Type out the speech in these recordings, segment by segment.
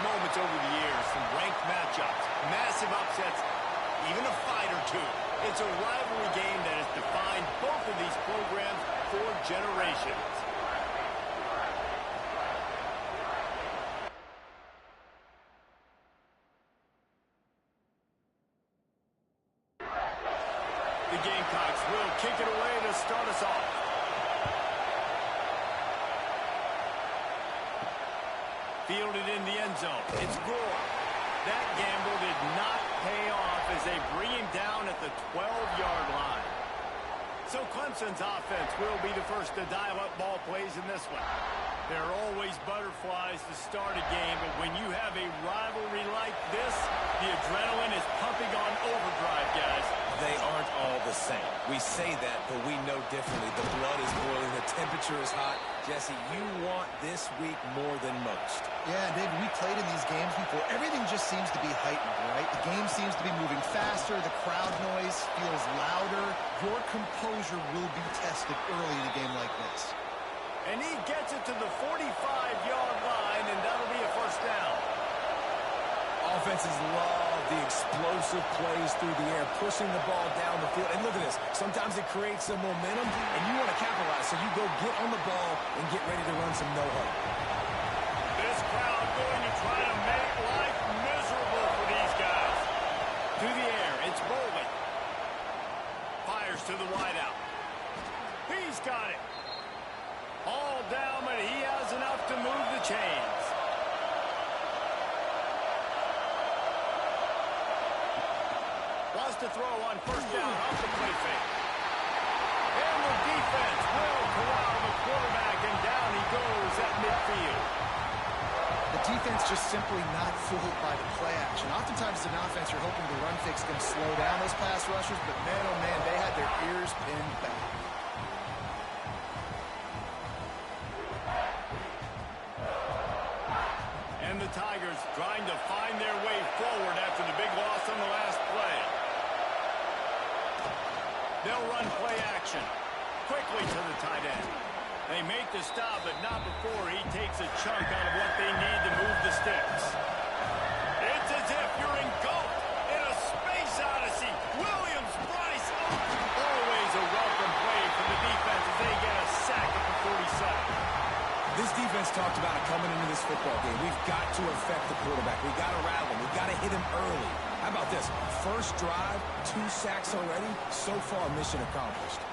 moments over the years, some ranked matchups, massive upsets, even a fight or two. It's a rivalry game that has defined both of these programs for generations. The Gamecocks will kick it away to start us off. Fielded in the end zone. It's Gore. That gamble did not pay off as they bring him down at the 12-yard line. So Clemson's offense will be the first to dial up ball plays in this one. There are always butterflies to start a game, but when you have a rivalry like this, the adrenaline is pumping on overdrive, guys. They aren't all the same. We say that, but we know differently. The blood is boiling. The temperature is hot. Jesse, you want this week more than most. Yeah, David, we played in these games before. Everything just seems to be heightened, right? The game seems to be moving faster. The crowd noise feels louder. Your composure will be tested early in a game like this. And he gets it to the 45-yard line, and that'll be a first down. Offenses love the explosive plays through the air, pushing the ball down the field. And look at this. Sometimes it creates some momentum, and you want to capitalize. So you go get on the ball and get ready to run some no-huddle. This crowd going to try to make life miserable for these guys. Through the air, it's Bowling. Fires to the wideout. He's got it. All down, but he has enough to move the chains. Wants to throw on first down off the play fake. And the defense will corral the quarterback, and down he goes at midfield. The defense just simply not fooled by the play action. Oftentimes as an offense, you're hoping the run fix is going to slow down those pass rushers, but man, oh man, they had their ears pinned back. And the Tigers trying to find their way forward after the big loss on the last play. They'll run play action. Quickly to the tight end. They make the stop, but not before he takes a chunk out of what they need to move the sticks. It's as if you're engulfed in a space odyssey. Williams, Bryce, always a welcome play from the defense as they get a sack at the 47. This defense talked about it coming into this football game. We've got to affect the quarterback. We've got to rattle him. We've got to hit him early. How about this? First drive, 2 sacks already. So far, mission accomplished.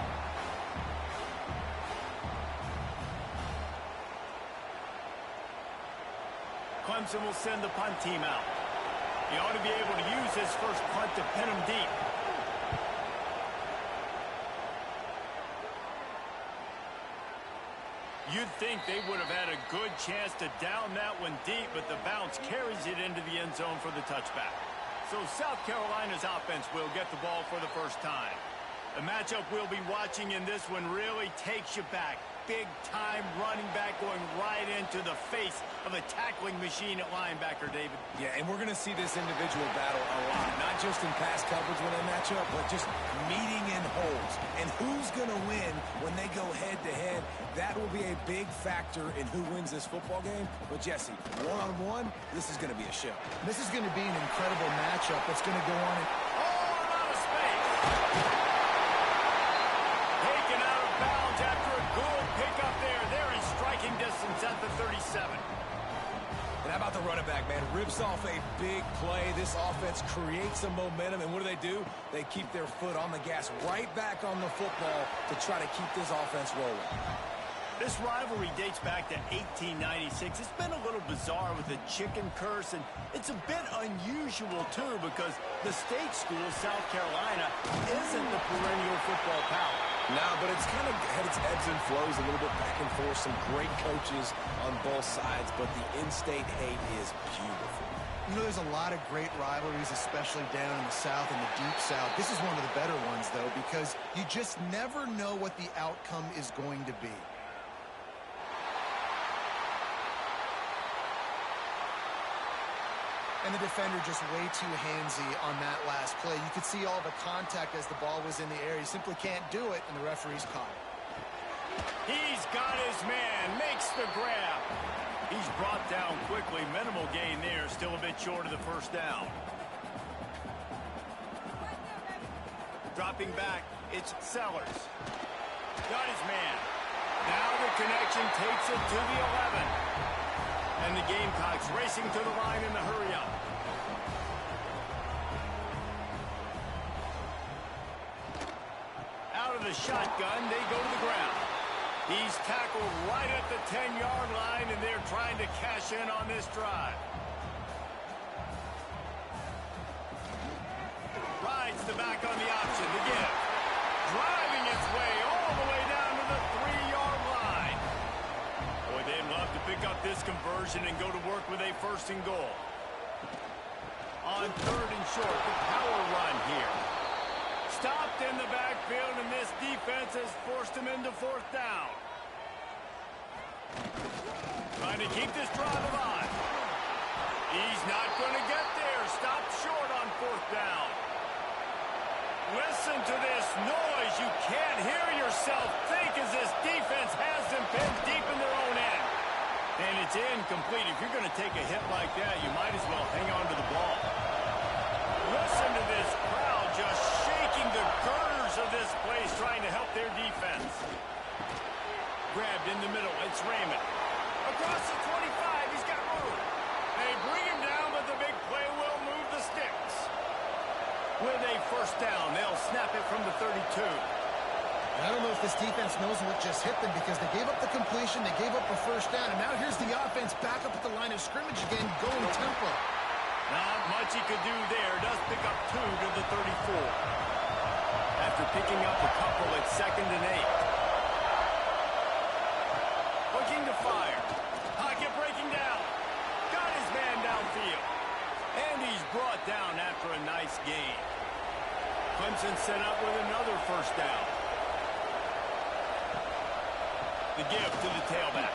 Clemson will send the punt team out. He ought to be able to use his first punt to pin him deep. You'd think they would have had a good chance to down that one deep, but the bounce carries it into the end zone for the touchback. So South Carolina's offense will get the ball for the first time. The matchup we'll be watching in this one really takes you back. Big-time running back going right into the face of a tackling machine at linebacker, David. Yeah, and we're going to see this individual battle a lot. Not just in pass coverage when they match up, but just meeting in holes. And who's going to win when they go head-to-head? That will be a big factor in who wins this football game. But, Jesse, one-on-one, this is going to be a show. This is going to be an incredible matchup that's going to go on. Oh, out of space. Taken out of bounds after a good pickup there. They're in striking distance at the 37. And how about the running back, man? Rips off a big play. This offense creates some momentum. And what do? They keep their foot on the gas right back on the football to try to keep this offense rolling. This rivalry dates back to 1896. It's been a little bizarre with the chicken curse, and it's a bit unusual, too, because the state school, South Carolina, isn't the perennial football power. No, but it's kind of had its ebbs and flows a little bit back and forth. Some great coaches on both sides, but the in-state hate is beautiful. You know, there's a lot of great rivalries, especially down in the South and the Deep South. This is one of the better ones, though, because you just never know what the outcome is going to be. And the defender just way too handsy on that last play. You could see all the contact as the ball was in the air. He simply can't do it, and the referee's caught it. He's got his man, makes the grab. He's brought down quickly. Minimal gain there. Still a bit short of the first down. Dropping back, it's Sellers. Got his man. Now the connection takes it to the 11. And the Gamecocks racing to the line in the hurry-up. Out of the shotgun, they go to the ground. He's tackled right at the 10-yard line, and they're trying to cash in on this drive. Rides the back on the option to give. Driving its way all the way down to the 3-yard line. Boy, they'd love to pick up this conversion and go to work with a 1st and goal. On 3rd and short, the power run here. Stopped in the backfield, and this defense has forced him into 4th down. Trying to keep this drive alive. He's not going to get there. Stopped short on 4th down. Listen to this noise. You can't hear yourself think as this defense has them pinned deep in their own end. And it's incomplete. If you're going to take a hit like that, you might as well hang on to the ball. Listen to this crowd just shaking the girders of this place, trying to help their defense. Grabbed in the middle. It's Raymond. Across the 25. He's got room. They bring him down, but the big play will move the sticks. With a 1st down, they'll snap it from the 32. I don't know if this defense knows what just hit them because they gave up the completion, they gave up a 1st down, and now here's the offense back up at the line of scrimmage again, going tempo. Not much he could do there. Does pick up 2 to the 34. After picking up a couple at 2nd and 8. Looking to fire. Pocket breaking down. Got his man downfield. And he's brought down after a nice gain. Clemson set up with another 1st down. The give to the tailback.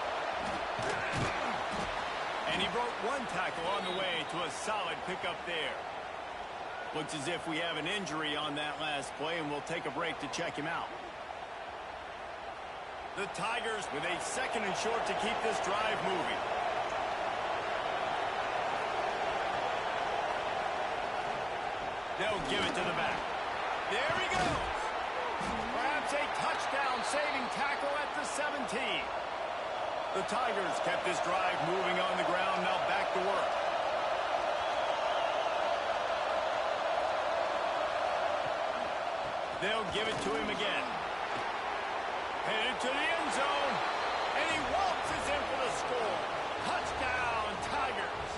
And he broke 1 tackle on the way to a solid pickup there. Looks as if we have an injury on that last play, and we'll take a break to check him out. The Tigers with a 2nd and short to keep this drive moving. They'll give it to the back. There he goes. Perhaps a touchdown-saving tackle at the 17. The Tigers kept this drive moving on the ground, now back to work. They'll give it to him again. Headed to the end zone, and he waltzes in for the score. Touchdown, Tigers.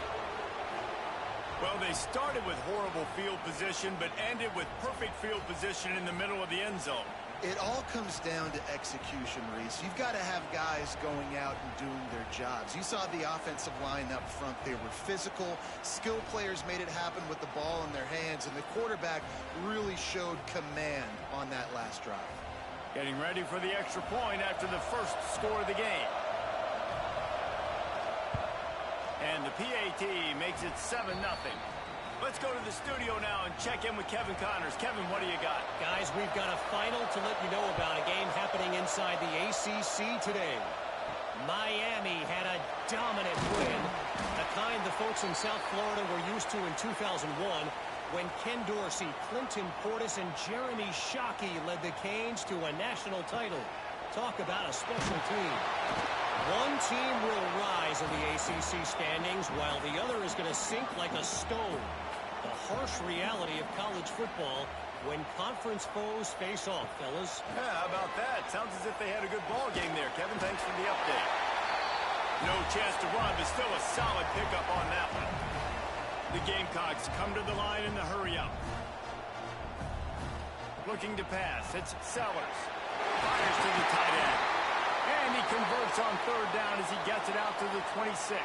Well, they started with horrible field position, but ended with perfect field position in the middle of the end zone. It all comes down to execution, Reese. You've got to have guys going out and doing their jobs. You saw the offensive line up front. They were physical. Skill players made it happen with the ball in their hands, and the quarterback really showed command on that last drive. Getting ready for the extra point after the 1st score of the game. And the PAT makes it 7-0. Let's go to the studio now and check in with Kevin Connors. Kevin, what do you got? Guys, we've got a final to let you know about, a game happening inside the ACC today. Miami had a dominant win, the kind the folks in South Florida were used to in 2001 when Ken Dorsey, Clinton Portis, and Jeremy Shockey led the Canes to a national title. Talk about a special team. One team will rise in the ACC standings while the other is going to sink like a stone. The harsh reality of college football when conference foes face off, fellas. Yeah, how about that? Sounds as if they had a good ball game there, Kevin. Thanks for the update. No chance to run, but still a solid pickup on that one. The Gamecocks come to the line in the hurry-up. Looking to pass. It's Sellers. Fires to the tight end. And he converts on 3rd down as he gets it out to the 26.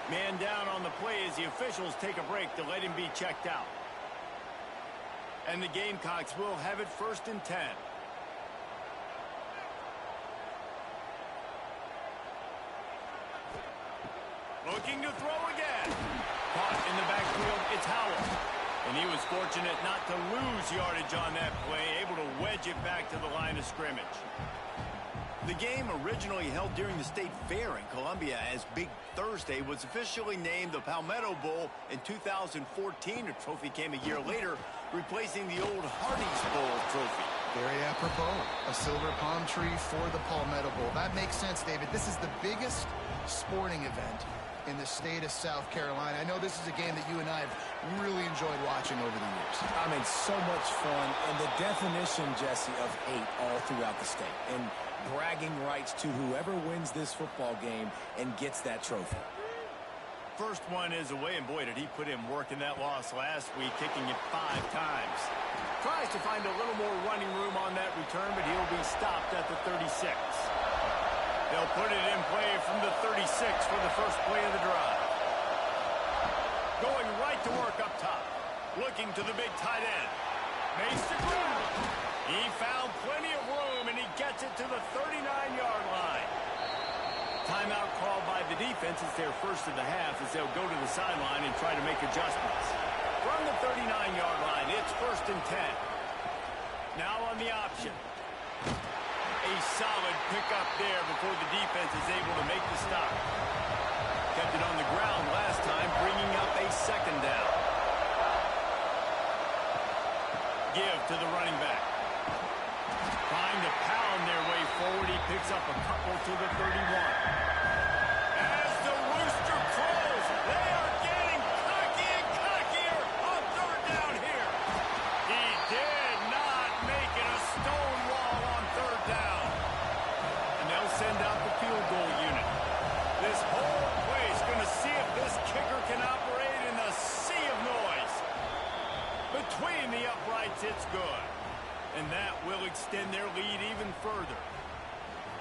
Man down on the play as the officials take a break to let him be checked out. And the Gamecocks will have it 1st and 10. Looking to throw again. Caught in the backfield, it's Howell. And he was fortunate not to lose yardage on that play, able to wedge it back to the line of scrimmage. The game, originally held during the State Fair in Columbia as Big Thursday, was officially named the Palmetto Bowl in 2014. A trophy came a year later, replacing the old Hardee's Bowl trophy. Very apropos. A silver palm tree for the Palmetto Bowl. That makes sense, David. This is the biggest sporting event in the state of South Carolina. I know this is a game that you and I have really enjoyed watching over the years. I mean, so much fun, and the definition, Jesse, of hate all throughout the state. And bragging rights to whoever wins this football game and gets that trophy. First one is away, and boy, did he put in work in that loss last week, kicking it 5 times. Tries to find a little more running room on that return, but he'll be stopped at the 36. They'll put it in play from the 36 for the first play of the drive. Going right to work up top. Looking to the big tight end. Makes the grab. He found plenty of room, and he gets it to the 39-yard line. Timeout called by the defense. It's their first of the half as they'll go to the sideline and try to make adjustments. From the 39-yard line, it's 1st and 10. Now on the option. A solid pickup there before the defense is able to make the stop. Kept it on the ground last time, bringing up a 2nd down. Give to the running back. Trying to pound their way forward. He picks up a couple to the 31. As the rooster crows, they are getting cocky and cockier on 3rd down here. He did not make it a stone wall on 3rd down. And they'll send out the field goal unit. This whole place going to see if this kicker can operate in the sea of noise. Between the uprights, it's good. And that will extend their lead even further.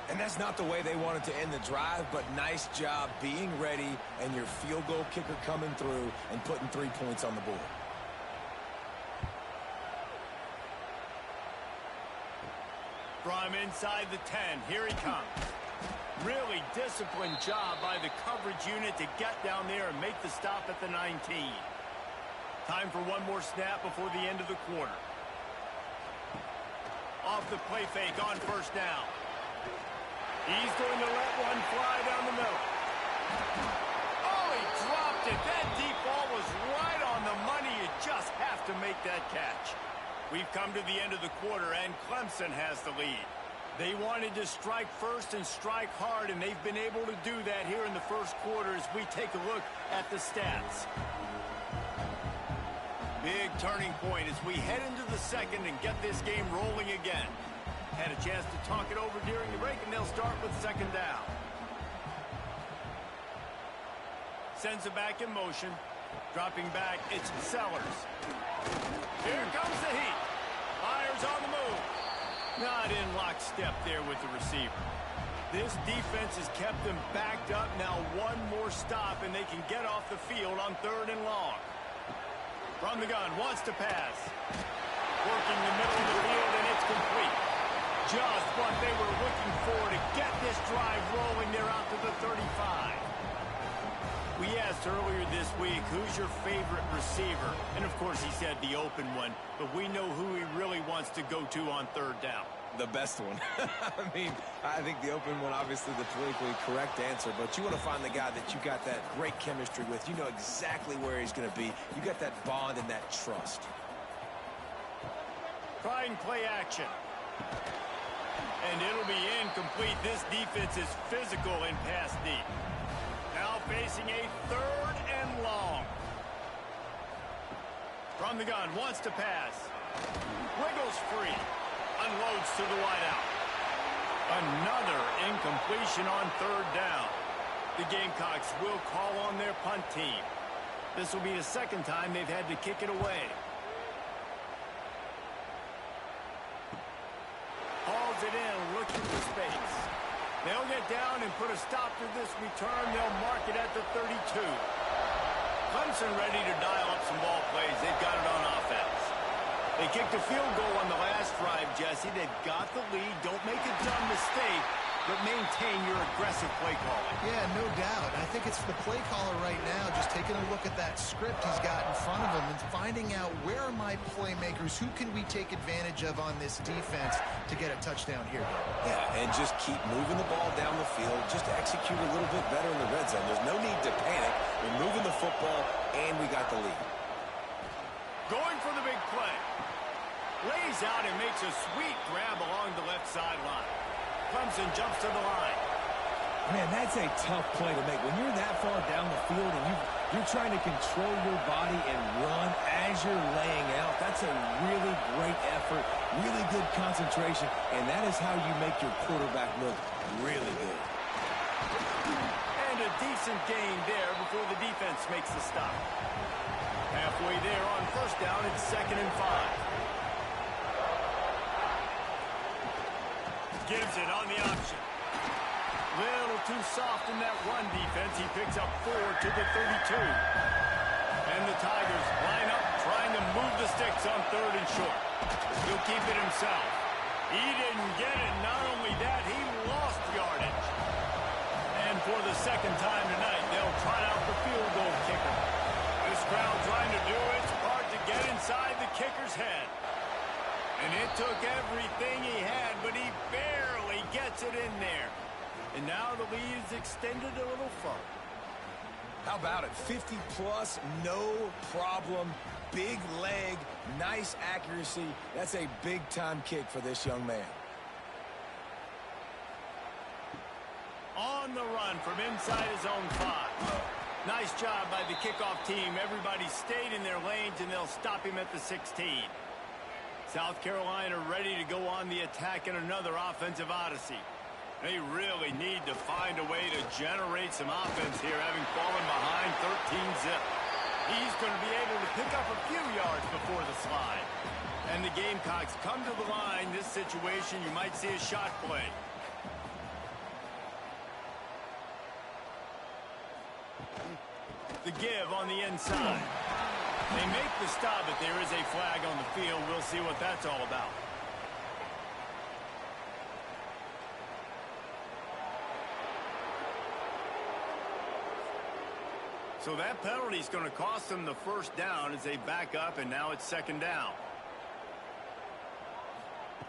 And that's not the way they wanted to end the drive, but nice job being ready and your field goal kicker coming through and putting 3 points on the board. From inside the 10, here he comes. Really disciplined job by the coverage unit to get down there and make the stop at the 19. Time for one more snap before the end of the quarter. Off the play fake on 1st down. He's going to let one fly down the middle. Oh, he dropped it. That deep ball was right on the money. You just have to make that catch. We've come to the end of the quarter, and Clemson has the lead. They wanted to strike first and strike hard, and they've been able to do that here in the first quarter as we take a look at the stats. Big turning point as we head into the second and get this game rolling again. Had a chance to talk it over during the break, and they'll start with 2nd down. Sends it back in motion. Dropping back, it's Sellers. Here comes the heat. Fires on the move. Not in lockstep there with the receiver. This defense has kept them backed up. Now one more stop, and they can get off the field on 3rd and long. From the gun, wants to pass. Working the middle of the field, and it's complete. Just what they were looking for to get this drive rolling. They're out to the 35. We asked earlier this week, who's your favorite receiver? And, of course, he said the open one. But we know who he really wants to go to on 3rd down. The best one. I mean, I think the open one, obviously the politically correct answer, but you want to find the guy that you got that great chemistry with. You know exactly where he's going to be. You got that bond and that trust. Trying play action. And it'll be incomplete. This defense is physical and pass deep. Now facing a 3rd and long. From the gun, wants to pass. Wiggles free. Unloads to the wideout. Another incompletion on 3rd down. The Gamecocks will call on their punt team. This will be the 2nd time they've had to kick it away. Hauls it in, looking for space. They'll get down and put a stop to this return. They'll mark it at the 32. Clemson ready to dial up some ball plays. They've got it on offense. They kicked a field goal on the last drive, Jesse. They've got the lead. Don't make a dumb mistake. but maintain your aggressive play calling. Yeah, no doubt. I think it's the play caller right now just taking a look at that script he's got in front of him and finding out where are my playmakers, who can we take advantage of on this defense to get a touchdown here. Yeah, and just keep moving the ball down the field. Just execute a little bit better in the red zone. There's no need to panic. We're moving the football, and we got the lead. Going for the big play. Lays out and makes a sweet grab along the left sideline. Clemson jumps to the line. Man, that's a tough play to make. When you're that far down the field and you're trying to control your body and run as you're laying out, that's a really great effort, really good concentration, and that is how you make your quarterback look really good. And a decent gain there before the defense makes the stop. Halfway there on first down, it's 2nd and 5. Gives it on the option. Little too soft in that run defense. He picks up 4 to the 32. And the Tigers line up trying to move the sticks on 3rd and short. He'll keep it himself. He didn't get it. Not only that, he lost yardage. And for the second time tonight, they'll try out the field goal kicker. This crowd trying to do its part to get inside the kicker's head. And it took everything he had, but he barely gets it in there. And now the lead is extended a little further. How about it? 50-plus, no problem. Big leg, nice accuracy. That's a big-time kick for this young man. On the run from inside his own 5. Nice job by the kickoff team. Everybody stayed in their lanes, and they'll stop him at the 16. South Carolina ready to go on the attack in another offensive odyssey. They really need to find a way to generate some offense here, having fallen behind 13-zip. He's going to be able to pick up a few yards before the slide. And the Gamecocks come to the line. This situation, you might see a shot play. The give on the inside. They make the stop, but there is a flag on the field. We'll see what that's all about. So that penalty is going to cost them the first down as they back up, and now it's 2nd down.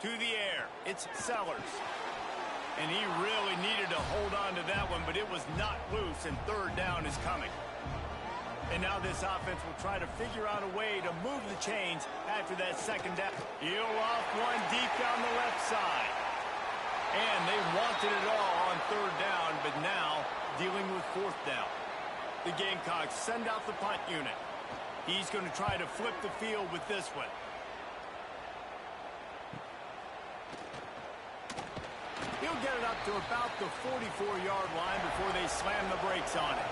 To the air, it's Sellers. And he really needed to hold on to that one, but it was not loose, and 3rd down is coming. And now this offense will try to figure out a way to move the chains after that 2nd down. He'll off one deep down the left side. And they wanted it all on 3rd down, but now dealing with 4th down. The Gamecocks send out the punt unit. He's going to try to flip the field with this one. He'll get it up to about the 44-yard line before they slam the brakes on it.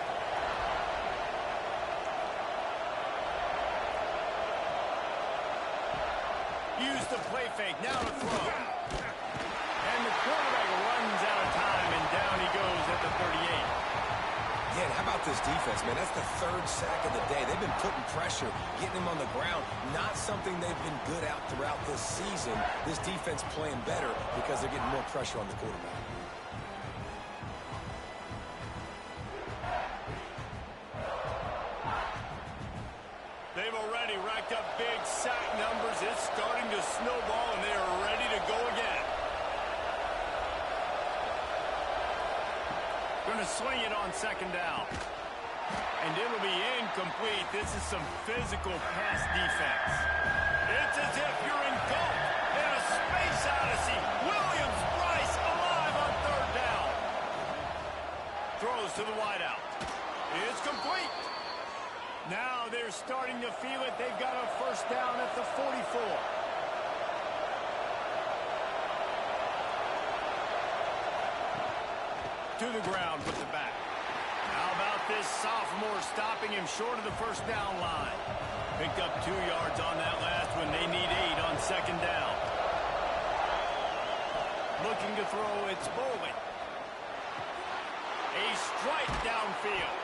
Use the play fake, now to throw. And the quarterback runs out of time, and down he goes at the 38. Yeah, how about this defense, man? That's the 3rd sack of the day. They've been putting pressure, getting him on the ground. Not something they've been good at throughout this season. This defense playing better because they're getting more pressure on the quarterback. They've already racked up big sack numbers. It's starting to snowball, and they are ready to go again. Going to swing it on 2nd down. And it'll be incomplete. This is some physical pass defense. It's as if you're engulfed in a space odyssey. Williams-Brice alive on 3rd down. Throws to the wideout. It's complete. Now they're starting to feel it. They've got a 1st down at the 44. To the ground with the back. How about this sophomore stopping him short of the 1st down line? Picked up 2 yards on that last one. They need 8 on 2nd down. Looking to throw, it's Bowling. A strike downfield.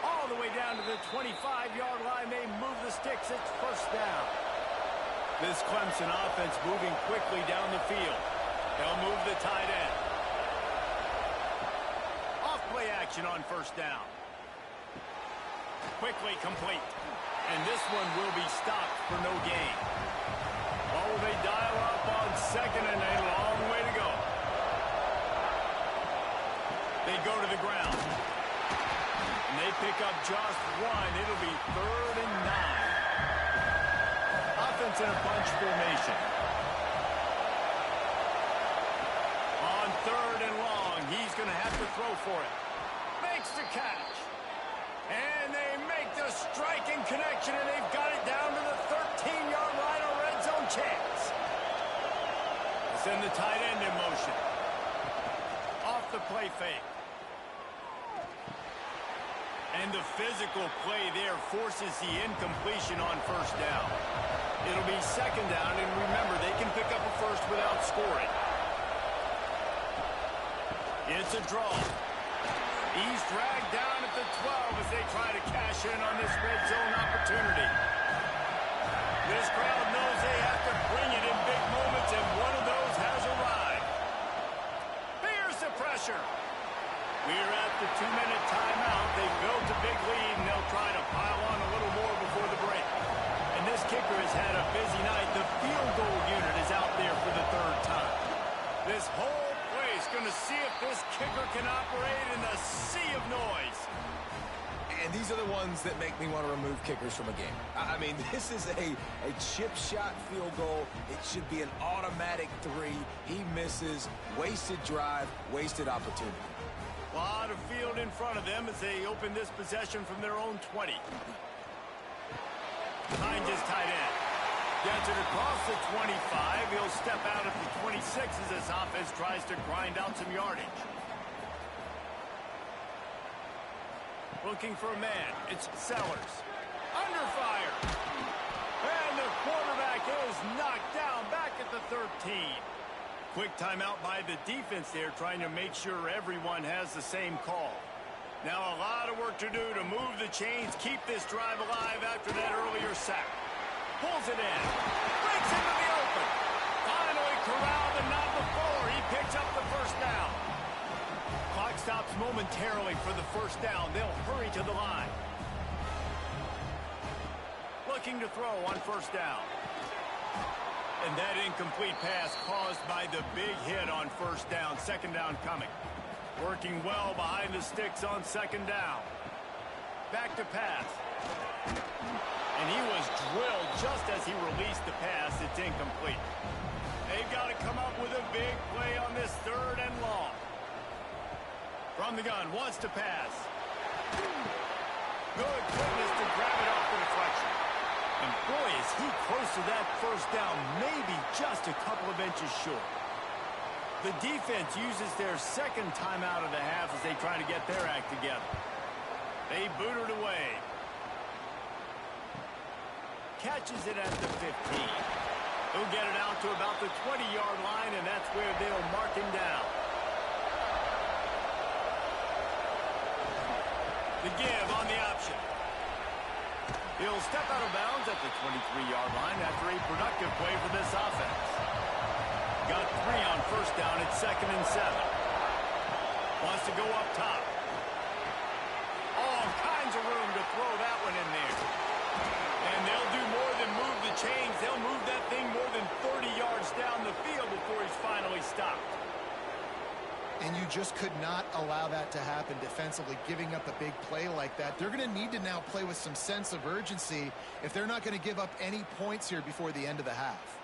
All the way down to the 25-yard line. They move the sticks. It's 1st down. This Clemson offense moving quickly down the field. They'll move the tight end. connection on first down. Quickly complete. And this one will be stopped for no gain. Oh, they dial up on second and a long way to go. They go to the ground. And they pick up just one. It'll be 3rd and 9. Offense in a bunch formation. On 3rd and long, he's going to have to throw for it. Makes the catch. And they make the striking connection, and they've got it down to the 13-yard line, a red zone chance. They send the tight end in motion. Off the play fake. And the physical play there forces the incompletion on first down. It'll be 2nd down, and remember, they can pick up a first without scoring. It's a draw. He's dragged down at the 12 as they try to cash in on this red zone opportunity. This crowd knows they have to bring it in big moments, and one of those has arrived. Here's the pressure. We're at the 2-minute timeout. They've built a big lead, and they'll try to pile on a little more before the break. And this kicker has had a busy night. The field goal unit is out there for the 3rd time. This whole place going to see if this kicker can operate in the sea of noise. And these are the ones that make me want to remove kickers from a game. I mean, this is a chip shot field goal. It should be an automatic 3. He misses. Wasted drive, wasted opportunity. A lot of field in front of them as they open this possession from their own 20. Behind his tight end. Gets it across the 25. He'll step out at the 26 as this offense tries to grind out some yardage. Looking for a man. It's Sellers. Under fire. And the quarterback is knocked down back at the 13. Quick timeout by the defense there, trying to make sure everyone has the same call. Now a lot of work to do to move the chains, keep this drive alive after that earlier sack. Pulls it in. Breaks into the open. Finally corralled, and not before. He picks up the first down. Clock stops momentarily for the first down. They'll hurry to the line. Looking to throw on first down. And that incomplete pass caused by the big hit on first down. 2nd down coming. Working well behind the sticks on 2nd down. Back to pass. And he was drilled just as he released the pass. It's incomplete. They've got to come up with a big play on this 3rd and long. From the gun, wants to pass. Good quickness to grab it off the deflection. And boy, is he close to that first down, maybe just a couple of inches short. The defense uses their 2nd timeout of the half as they try to get their act together. They boot it away. Catches it at the 15. He'll get it out to about the 20-yard line, and that's where they'll mark him down. The give on the option. He'll step out of bounds at the 23-yard line after a productive play for this offense. Got 3 on first down at 2nd and 7. Wants to go up top. All kinds of room to throw that one in there. And they'll do more than move the chains. They'll move that thing more than 30 yards down the field before he's finally stopped. And you just could not allow that to happen defensively, giving up a big play like that. They're going to need to now play with some sense of urgency if they're not going to give up any points here before the end of the half.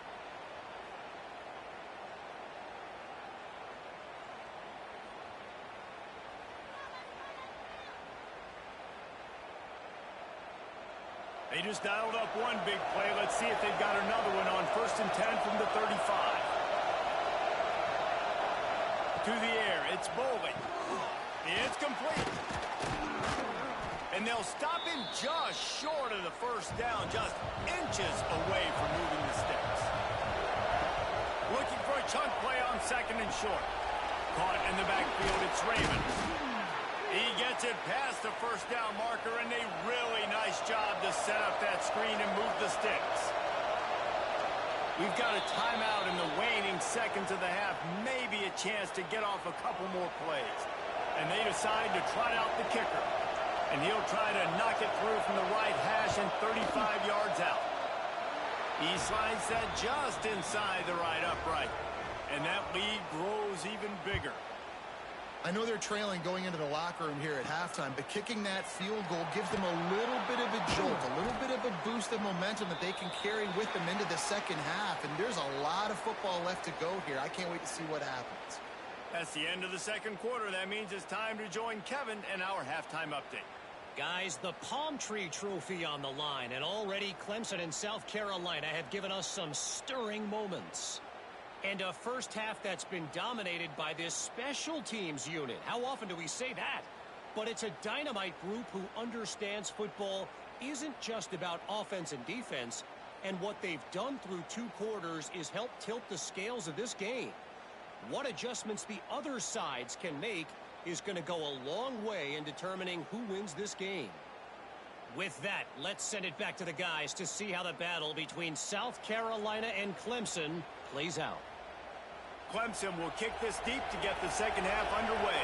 They just dialed up one big play. Let's see if they've got another one on 1st and 10 from the 35. To the air, it's Bowling. It's complete. And they'll stop him just short of the first down, just inches away from moving the sticks. Looking for a chunk play on 2nd and short. Caught in the backfield, it's Raymond. He gets it past the first down marker, and a really nice job to set up that screen and move the sticks. We've got a timeout in the waning seconds of the half, maybe a chance to get off a couple more plays. And they decide to trot out the kicker. And he'll try to knock it through from the right hash and 35 yards out. He slides that just inside the right upright. And that lead grows even bigger. I know they're trailing going into the locker room here at halftime, but kicking that field goal gives them a little bit of a jolt, a little bit of a boost of momentum that they can carry with them into the second half. And there's a lot of football left to go here. I can't wait to see what happens. That's the end of the second quarter. That means it's time to join Kevin in our halftime update. Guys, the Palm Tree Trophy on the line, and already Clemson and South Carolina have given us some stirring moments. And a first half that's been dominated by this special teams unit. How often do we say that? But it's a dynamite group who understands football isn't just about offense and defense. And what they've done through 2 quarters is help tilt the scales of this game. What adjustments the other sides can make is going to go a long way in determining who wins this game. With that, let's send it back to the guys to see how the battle between South Carolina and Clemson plays out. Clemson will kick this deep to get the second half underway.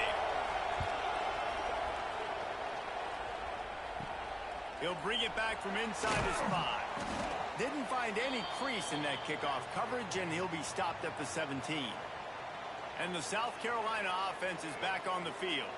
He'll bring it back from inside his 5. Didn't find any crease in that kickoff coverage, and he'll be stopped at the 17. And the South Carolina offense is back on the field.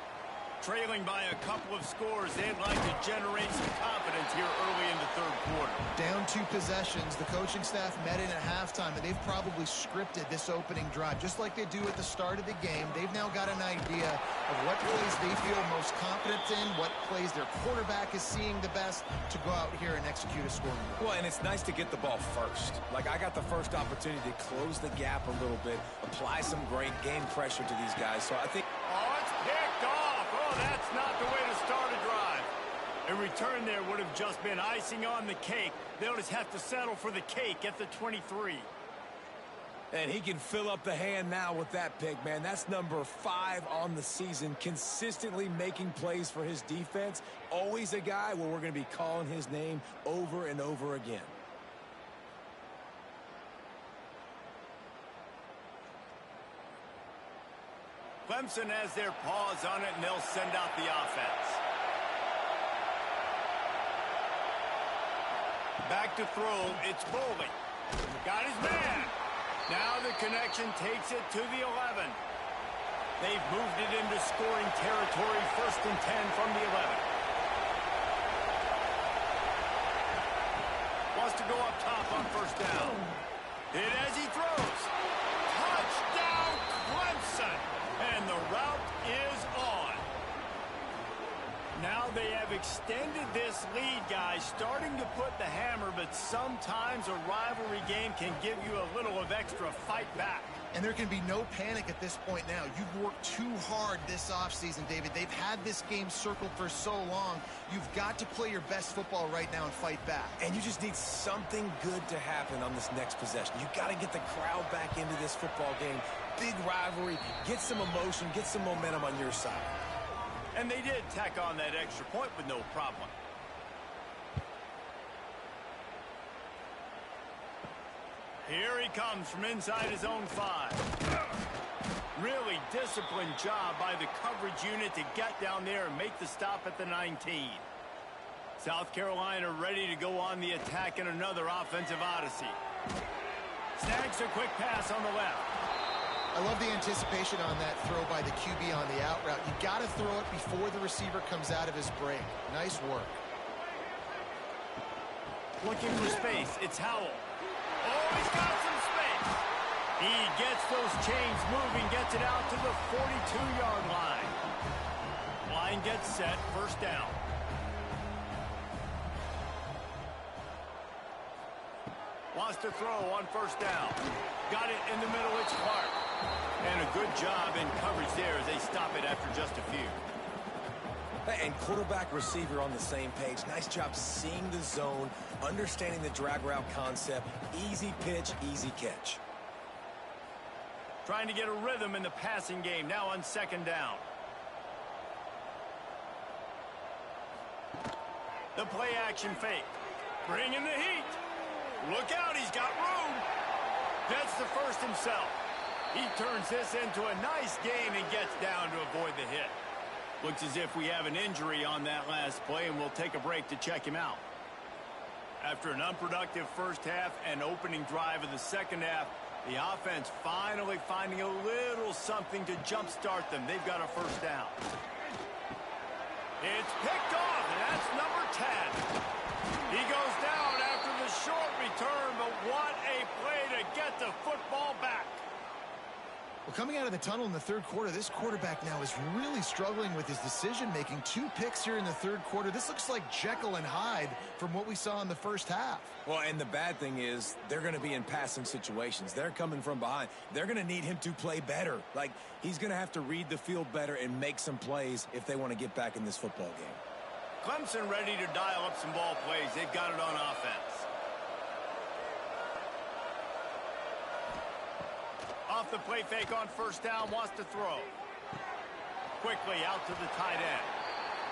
Trailing by a couple of scores, they'd like to generate some confidence here early in the third quarter. Down 2 possessions, the coaching staff met in at halftime, and they've probably scripted this opening drive. Just like they do at the start of the game, they've now got an idea of what plays they feel most confident in, what plays their quarterback is seeing the best to go out here and execute a scoring drive. Well, and it's nice to get the ball first. Like, I got the first opportunity to close the gap a little bit, apply some great game pressure to these guys. So I think... Oh, it's picked off. Oh, that's not the way to start a drive. A return there would have just been icing on the cake. They'll just have to settle for the cake at the 23. And he can fill up the hand now with that pick, man. That's number 5 on the season, consistently making plays for his defense. Always a guy where we're going to be calling his name over and over again. Clemson has their paws on it, and they'll send out the offense. Back to throw, it's Bowling. Got his man. Now the connection takes it to the 11. They've moved it into scoring territory, 1st and 10 from the 11. Wants to go up top on 1st down. Hit as he throws. Touchdown, Clemson! And the route is on. Now they have extended this lead, guys, starting to put the hammer, but sometimes a rivalry game can give you a little of extra fight back. And there can be no panic at this point now. You've worked too hard this offseason, David. They've had this game circled for so long. You've got to play your best football right now and fight back. And you just need something good to happen on this next possession. You got to get the crowd back into this football game. Big rivalry, get some emotion, get some momentum on your side. And they did tack on that extra point with no problem. Here he comes from inside his own 5. Really disciplined job by the coverage unit to get down there and make the stop at the 19. South Carolina ready to go on the attack in another offensive odyssey. Snags a quick pass on the left. I love the anticipation on that throw by the QB on the out route. You got to throw it before the receiver comes out of his break. Nice work. Looking for space. It's Howell. Oh, he's got some space. He gets those chains moving, gets it out to the 42-yard line. Line gets set, 1st down. Wants to throw on 1st down. Got it in the middle, it's Clark. And a good job in coverage there as they stop it after just a few. And quarterback receiver on the same page. Nice job seeing the zone, understanding the drag route concept. Easy pitch, easy catch. Trying to get a rhythm in the passing game now on 2nd down. The play action fake. Bringing the heat. Look out, he's got room. Gets the 1st himself. He turns this into a nice gain and gets down to avoid the hit. Looks as if we have an injury on that last play, and we'll take a break to check him out. After an unproductive first half and opening drive of the second half, the offense finally finding a little something to jumpstart them. They've got a first down. It's picked off, and that's number 10. He goes down after the short return, but what a play to get the football back. Well, coming out of the tunnel in the third quarter, this quarterback now is really struggling with his decision-making. 2 picks here in the third quarter. This looks like Jekyll and Hyde from what we saw in the first half. Well, and the bad thing is they're going to be in passing situations. They're coming from behind. They're going to need him to play better. Like, he's going to have to read the field better and make some plays if they want to get back in this football game. Clemson ready to dial up some ball plays. They've got it on offense. Off the play fake on first down, wants to throw. Quickly out to the tight end.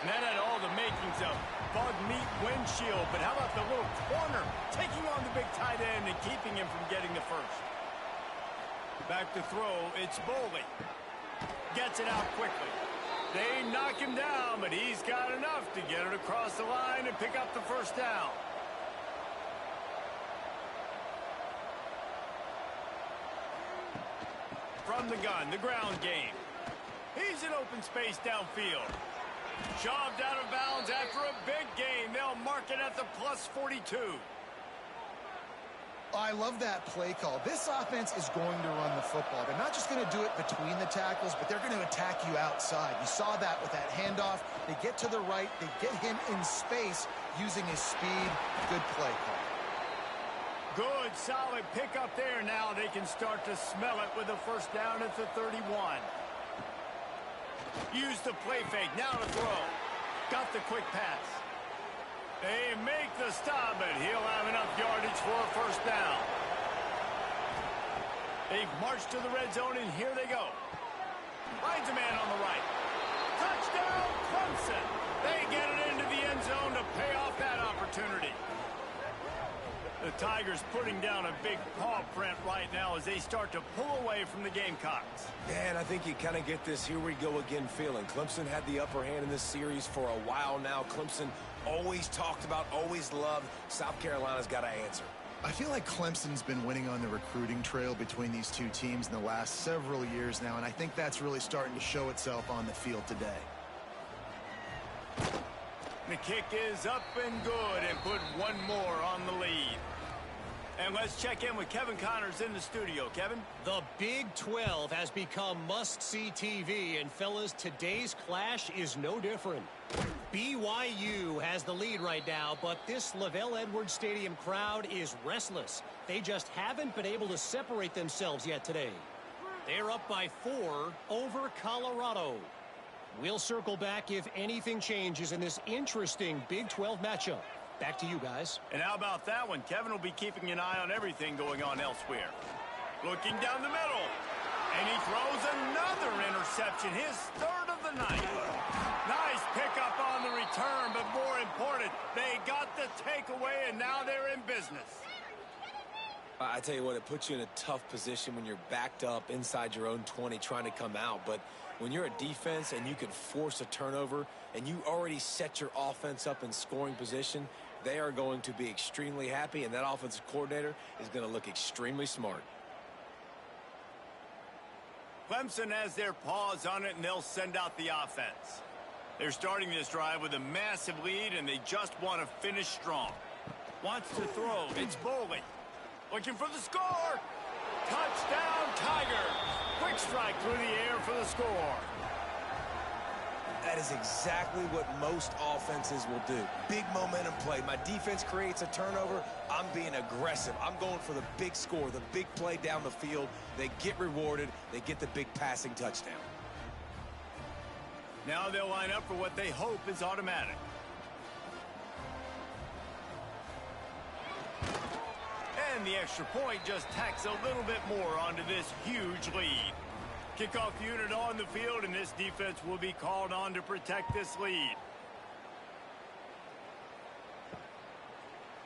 And that had all the makings of bug meat windshield, but how about the little corner taking on the big tight end and keeping him from getting the first. Back to throw, it's Boley. Gets it out quickly. They knock him down, but he's got enough to get it across the line and pick up the first down. From the gun, the ground game. He's in open space downfield. Shoved out of bounds after a big gain. They'll mark it at the plus 42. I love that play call. This offense is going to run the football. They're not just going to do it between the tackles, but they're going to attack you outside. You saw that with that handoff. They get to the right. They get him in space using his speed. Good play call. Good, solid pickup there. Now they can start to smell it with a first down at the 31. Use the play fake. Now to throw. Got the quick pass. They make the stop, but he'll have enough yardage for a first down. They've marched to the red zone, and here they go. Finds a man on the right. Touchdown, Clemson. They get it into the end zone to pay off that opportunity. The Tigers putting down a big paw print right now as they start to pull away from the Gamecocks. Yeah, and I think you kind of get this here we go again feeling. Clemson had the upper hand in this series for a while now. Clemson always talked about, always loved. South Carolina's got to answer. I feel like Clemson's been winning on the recruiting trail between these two teams in the last several years now, and I think that's really starting to show itself on the field today. The kick is up and good and put one more on the lead. And let's check in with Kevin Connors in the studio. Kevin? The Big 12 has become must-see TV, and fellas, today's clash is no different. BYU has the lead right now, but this Lavelle Edwards Stadium crowd is restless. They just haven't been able to separate themselves yet today. They're up by 4 over Colorado. We'll circle back if anything changes in this interesting Big 12 matchup. Back to you guys. And how about that one? Kevin will be keeping an eye on everything going on elsewhere. Looking down the middle. And he throws another interception, his third of the night. Nice pickup on the return, but more important, they got the takeaway, and now they're in business. I tell you what, it puts you in a tough position when you're backed up inside your own 20 trying to come out. But when you're a defense and you can force a turnover and you already set your offense up in scoring position, they are going to be extremely happy, and that offensive coordinator is going to look extremely smart. Clemson has their paws on it, and they'll send out the offense. They're starting this drive with a massive lead, and they just want to finish strong. Wants to throw. It's Boley. Looking for the score. Touchdown, Tigers. Quick strike through the air for the score. That is exactly what most offenses will do. Big momentum play. My defense creates a turnover. I'm being aggressive. I'm going for the big score, the big play down the field. They get rewarded. They get the big passing touchdown. Now they'll line up for what they hope is automatic. And the extra point just tacks a little bit more onto this huge lead. Kickoff unit on the field, and this defense will be called on to protect this lead.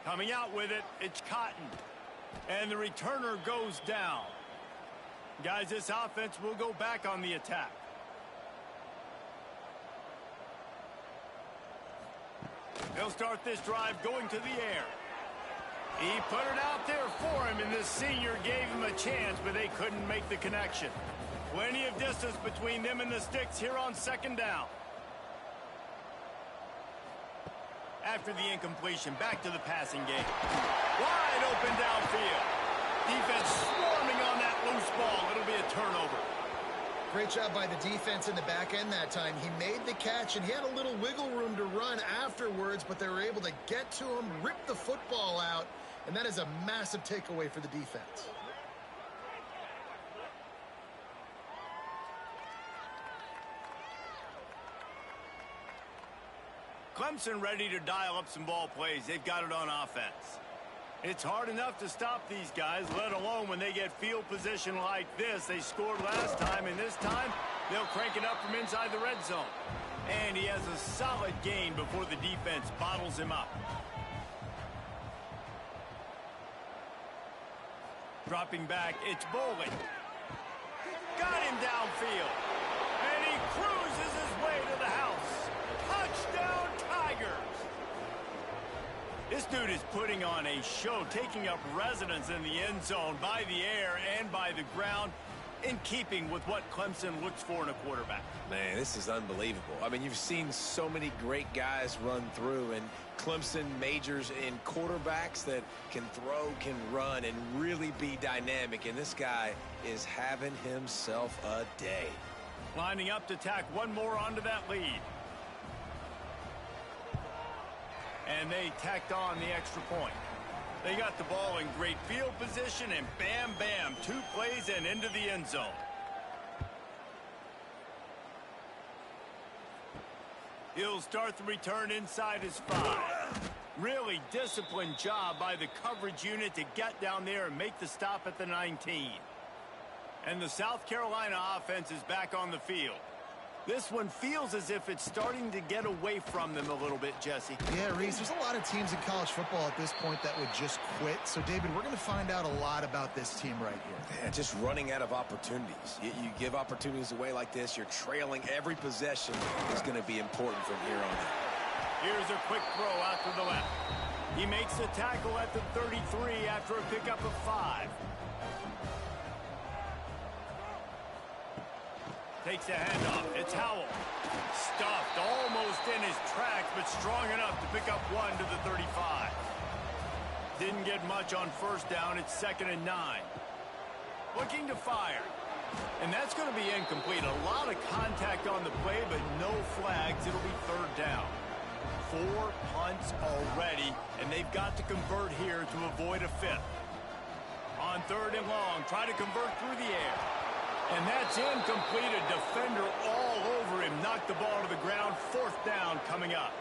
Coming out with it, it's Cotton. And the returner goes down. Guys, this offense will go back on the attack. He'll start this drive going to the air. He put it out there for him, and this senior gave him a chance, but they couldn't make the connection. Plenty of distance between them and the sticks here on second down. After the incompletion, back to the passing game. Wide open downfield. Defense swarming on that loose ball. It'll be a turnover. Great job by the defense in the back end that time. He made the catch, and he had a little wiggle room to run afterwards, but they were able to get to him, rip the football out, and that is a massive takeaway for the defense. Clemson ready to dial up some ball plays. They've got it on offense. It's hard enough to stop these guys, let alone when they get field position like this. They scored last time, and this time they'll crank it up from inside the red zone. And he has a solid gain before the defense bottles him up. Dropping back, it's Bowling. Got him downfield. And he cruises his way to the house. Touchdown, Tigers! This dude is putting on a show, taking up residence in the end zone by the air and by the ground, in keeping with what Clemson looks for in a quarterback. Man, this is unbelievable. I mean, you've seen so many great guys run through, and Clemson majors in quarterbacks that can throw, can run, and really be dynamic, and this guy is having himself a day. Lining up to tack one more onto that lead. And they tacked on the extra point. They got the ball in great field position, and bam, bam, 2 plays and into the end zone. He'll start the return inside his 5. Really disciplined job by the coverage unit to get down there and make the stop at the 19. And the South Carolina offense is back on the field. This one feels as if it's starting to get away from them a little bit, Jesse. Yeah, Reese, there's a lot of teams in college football at this point that would just quit. So, David, we're going to find out a lot about this team right here. Yeah, just running out of opportunities. You give opportunities away like this, you're trailing. Every possession is going to be important from here on out. Here's a quick throw out to the left. He makes the tackle at the 33 after a pickup of 5. Takes a handoff. It's Howell. Stuffed almost in his tracks, but strong enough to pick up 1 to the 35. Didn't get much on first down. It's 2nd and 9. Looking to fire. And that's going to be incomplete. A lot of contact on the play, but no flags. It'll be 3rd down. 4 punts already, and they've got to convert here to avoid a 5th. On 3rd and long, try to convert through the air. And that's incomplete. A defender all over him. Knocked the ball to the ground. 4th down coming up.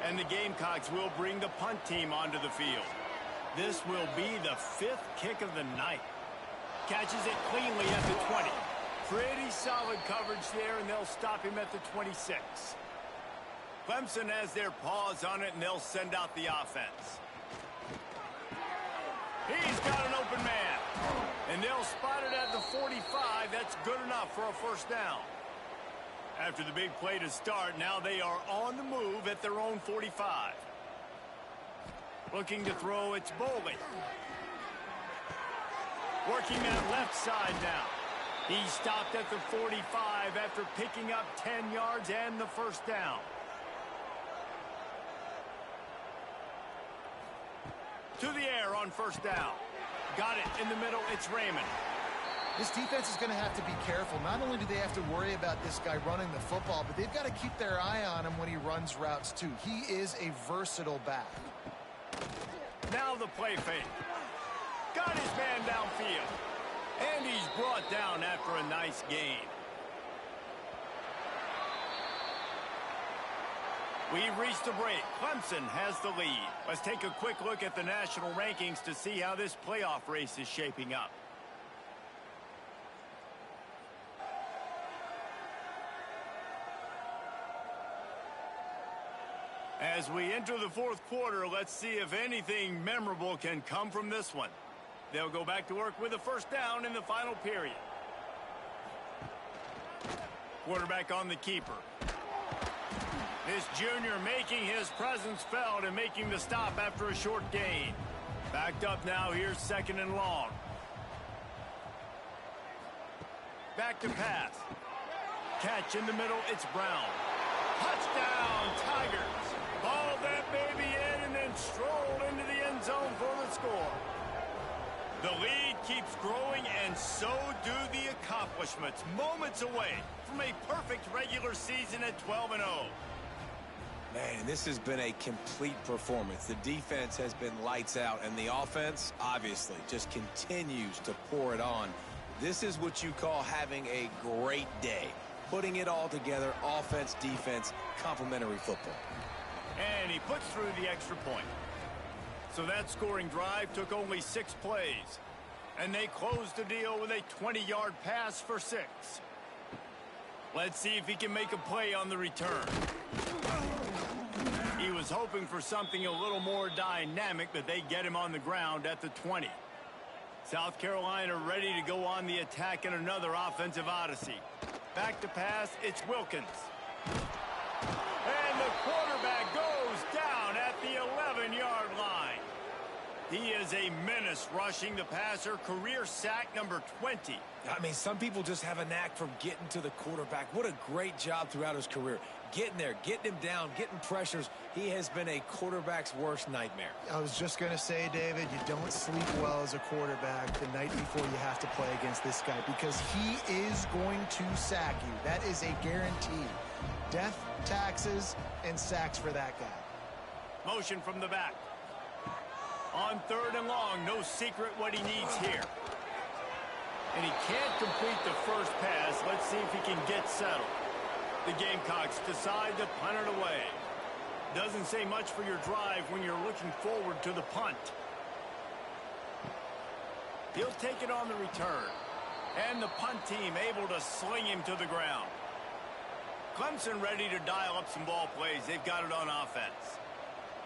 And the Gamecocks will bring the punt team onto the field. This will be the 5th kick of the night. Catches it cleanly at the 20. Pretty solid coverage there, and they'll stop him at the 26. Clemson has their paws on it, and they'll send out the offense. He's got an open man. And they'll spot it at the 45. That's good enough for a 1st down. After the big play to start, now they are on the move at their own 45. Looking to throw, it's Bowling. Working that left side now. He stopped at the 45 after picking up 10 yards and the 1st down. To the air on 1st down. Got it in the middle. It's Raymond. This defense is going to have to be careful. Not only do they have to worry about this guy running the football, but they've got to keep their eye on him when he runs routes too. He is a versatile back. Now the play fake. Got his man downfield. And he's brought down after a nice gain. We've reached a break. Clemson has the lead. Let's take a quick look at the national rankings to see how this playoff race is shaping up. As we enter the 4th quarter, let's see if anything memorable can come from this one. They'll go back to work with a 1st down in the final period. Quarterback on the keeper. This junior making his presence felt and making the stop after a short gain. Backed up now, here's 2nd and long. Back to pass. Catch in the middle, it's Brown. Touchdown, Tigers. Ball that baby in and then strolled into the end zone for the score. The lead keeps growing, and so do the accomplishments. Moments away from a perfect regular season at 12-0. Man, this has been a complete performance. The defense has been lights out, and the offense, obviously, just continues to pour it on. This is what you call having a great day. Putting it all together, offense, defense, complementary football. And he puts through the extra point. So that scoring drive took only 6 plays. And they closed the deal with a 20-yard pass for 6. Let's see if he can make a play on the return. He was hoping for something a little more dynamic, but they get him on the ground at the 20. South Carolina ready to go on the attack in another offensive odyssey. Back to pass, it's Wilkins. And the quarterback goes down at the 11-yard line. He is a menace rushing the passer, career sack number 20. I mean, some people just have a knack for getting to the quarterback. What a great job throughout his career. Getting there, getting him down, getting pressures. He has been a quarterback's worst nightmare. I was just going to say, David, you don't sleep well as a quarterback the night before you have to play against this guy because he is going to sack you. That is a guarantee. Death, taxes, and sacks for that guy. Motion from the back. On 3rd and long, no secret what he needs here. And he can't complete the first pass. Let's see if he can get settled. The Gamecocks decide to punt it away. Doesn't say much for your drive when you're looking forward to the punt. He'll take it on the return. And the punt team able to sling him to the ground. Clemson ready to dial up some ball plays. They've got it on offense.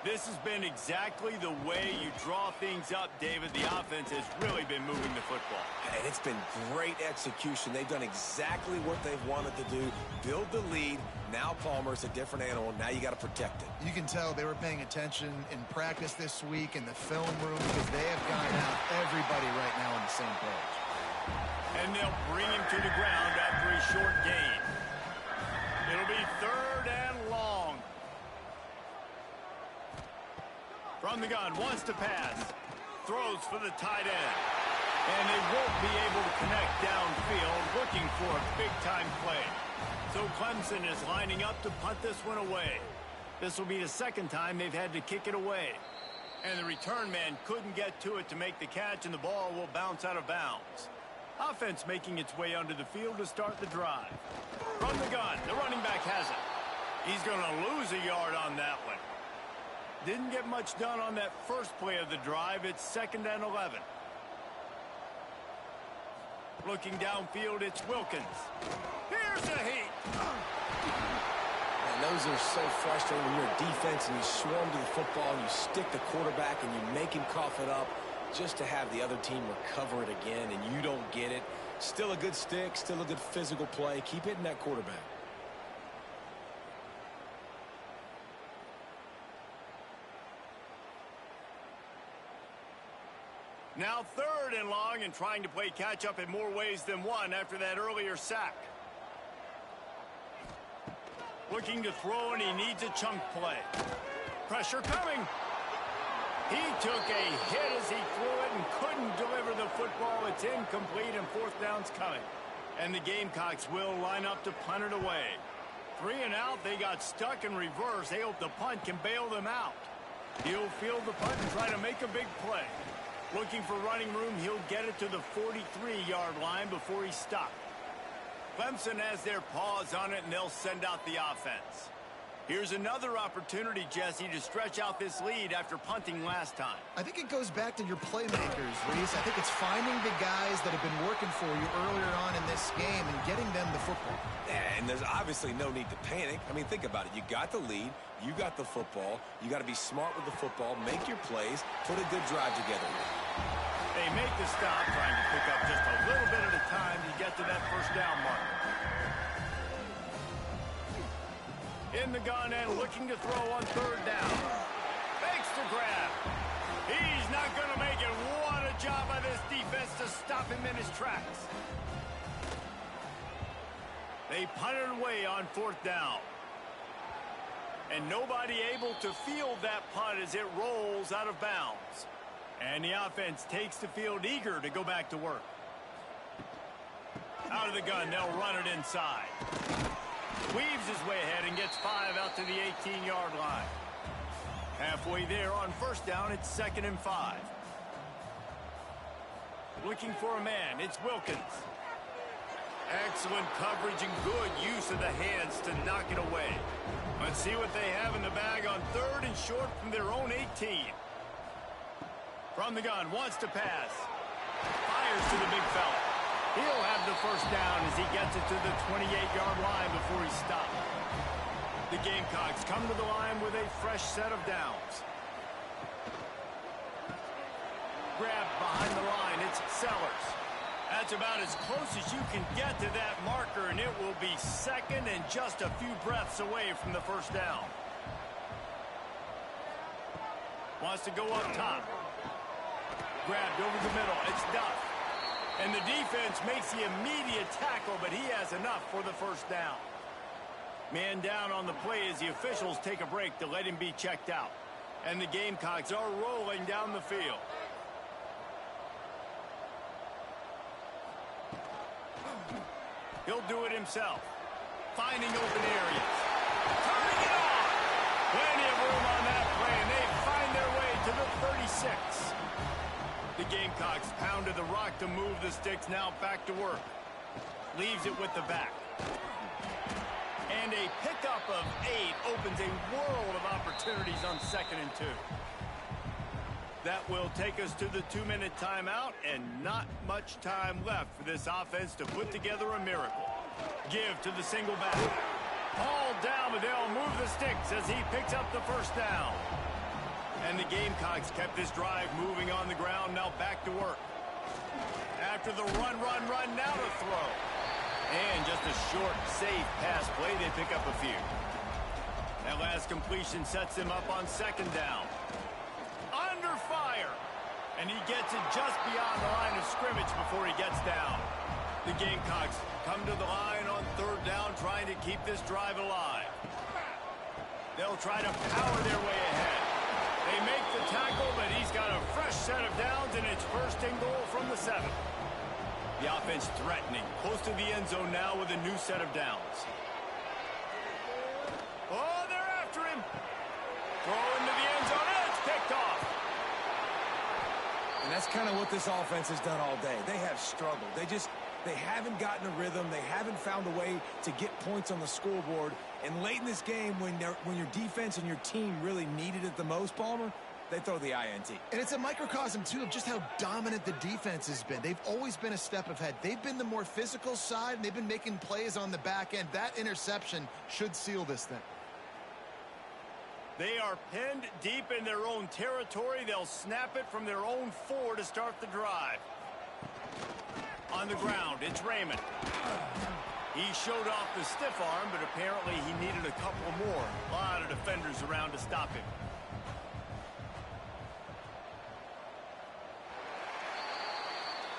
This has been exactly the way you draw things up, David. The offense has really been moving the football. And it's been great execution. They've done exactly what they've wanted to do. Build the lead. Now Palmer's a different animal. Now you got to protect it. You can tell they were paying attention in practice this week in the film room because they have gotten out everybody right now on the same page. And they'll bring him to the ground after a short gain. It'll be 3rd and long. From the gun, wants to pass. Throws for the tight end. And they won't be able to connect downfield, looking for a big-time play. So Clemson is lining up to punt this one away. This will be the 2nd time they've had to kick it away. And the return man couldn't get to it to make the catch, and the ball will bounce out of bounds. Offense making its way onto the field to start the drive. From the gun, the running back has it. He's going to lose a yard on that one. Didn't get much done on that first play of the drive. It's 2nd and 11. Looking downfield, it's Wilkins. Here's a heat. And those are so frustrating when you're a defense and you swarm to the football and you stick the quarterback and you make him cough it up just to have the other team recover it again and you don't get it. Still a good stick, still a good physical play. Keep hitting that quarterback. Now 3rd and long and trying to play catch-up in more ways than one after that earlier sack. Looking to throw, and he needs a chunk play. Pressure coming. He took a hit as he threw it and couldn't deliver the football. It's incomplete, and 4th down's coming. And the Gamecocks will line up to punt it away. 3 and out, they got stuck in reverse. They hope the punt can bail them out. He'll field the punt and try to make a big play. Looking for running room, he'll get it to the 43-yard line before he stopped. Clemson has their paws on it, and they'll send out the offense. Here's another opportunity, Jesse, to stretch out this lead after punting last time. I think it goes back to your playmakers, Reese. I think it's finding the guys that have been working for you earlier on in this game and getting them the football. And there's obviously no need to panic. I mean, think about it. You got the lead. You got the football. You got to be smart with the football. Make your plays. Put a good drive together. They make the stop, trying to pick up just a little bit at a time to get to that 1st down mark. In the gun and looking to throw on third down. Makes the grab. He's not going to make it. What a job by this defense to stop him in his tracks. They punted away on fourth down. And nobody able to field that punt as it rolls out of bounds. And the offense takes the field eager to go back to work. Out of the gun, they'll run it inside. Weaves his way ahead and gets 5 out to the 18-yard line. Halfway there on first down, it's 2nd and 5. Looking for a man, it's Wilkins. Excellent coverage and good use of the hands to knock it away. Let's see what they have in the bag on 3rd and short from their own 18. From the gun, wants to pass. Fires to the big fella. He'll have the first down as he gets it to the 28-yard line before he's stopped. The Gamecocks come to the line with a fresh set of downs. Grab behind the line, it's Sellers. That's about as close as you can get to that marker, and it will be 2nd and just a few breaths away from the first down. Wants to go up top. Grabbed over the middle, it's Duff. And the defense makes the immediate tackle, but he has enough for the first down. Man down on the play as the officials take a break to let him be checked out. And the Gamecocks are rolling down the field. He'll do it himself. Finding open areas. Turning it on! Plenty of room on that play, and they find their way to the 36. The Gamecocks pounded the rock to move the sticks, now back to work. Leaves it with the back. And a pickup of 8 opens a world of opportunities on 2nd and 2. That will take us to the 2-minute timeout, and not much time left for this offense to put together a miracle. Give to the single back. All down, but they'll move the sticks as he picks up the first down. And the Gamecocks kept this drive moving on the ground, now back to work. After the run, now to throw. And just a short, safe pass play, they pick up a few. That last completion sets him up on 2nd down. Under fire. And he gets it just beyond the line of scrimmage before he gets down. The Gamecocks come to the line on 3rd down, trying to keep this drive alive. They'll try to power their way ahead. They make the tackle, but he's got a fresh set of downs, and it's 1st and goal from the 7. The offense threatening, close to the end zone now with a new set of downs. Oh, they're after him. Throw into the end zone, and it's picked off. And that's kind of what this offense has done all day. They have struggled. They haven't gotten a rhythm. They haven't found a way to get points on the scoreboard. And late in this game, when your defense and your team really needed it the most, Palmer, they throw the INT. And it's a microcosm, too, of just how dominant the defense has been. They've always been a step ahead. They've been the more physical side, and they've been making plays on the back end. That interception should seal this thing. They are pinned deep in their own territory. They'll snap it from their own 4 to start the drive. On the ground, it's Raymond. He showed off the stiff arm, but apparently he needed a couple more. A lot of defenders around to stop him.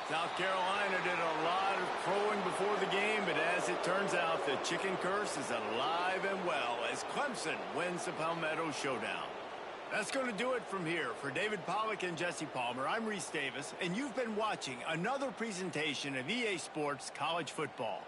South Carolina did a lot of throwing before the game, but as it turns out, the chicken curse is alive and well as Clemson wins the Palmetto Showdown. That's going to do it from here. For David Pollack and Jesse Palmer, I'm Reese Davis, and you've been watching another presentation of EA Sports College Football.